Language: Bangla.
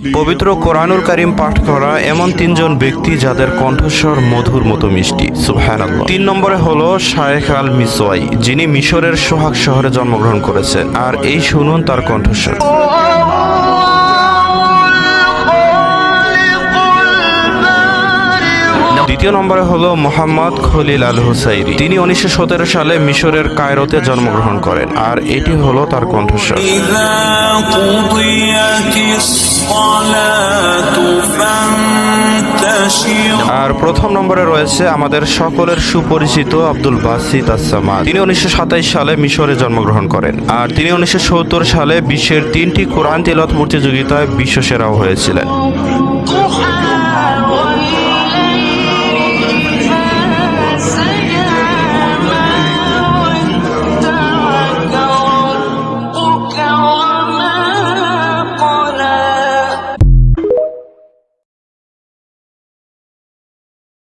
পবিত্র কোরআনুল কারীম পাঠ করা এমন তিনজন ব্যক্তি যাদের কণ্ঠস্বর মধুর মতো মিষ্টি। সুবহানাল্লাহ। 3 নম্বরে হলো শায়েখ আল মিসওয়াই, যিনি মিশরের সোহাগ শহরে জন্মগ্রহণ করেছেন। আর এই শুনুন তার কণ্ঠস্বর। দ্বিতীয় নম্বরে হলো মোহাম্মদ খলিল আল হুসাইরি, তিনি 1917 সালে মিশরের কায়রোতে জন্মগ্রহণ করেন। আর এটি হলো তার কণ্ঠস্বর। আর প্রথম নম্বরে রয়েছে আমাদের সকলের সুপরিচিত আব্দুল বাসিত আস-সামাদ, তিনি 1927 সালে মিশরে জন্মগ্রহণ করেন। আর তিনি 1970 সালে বিশ্বের 3টি কোরআন তিলাওয়াত প্রতিযোগিতায় বিশ্বসেরাও হয়েছিলেন।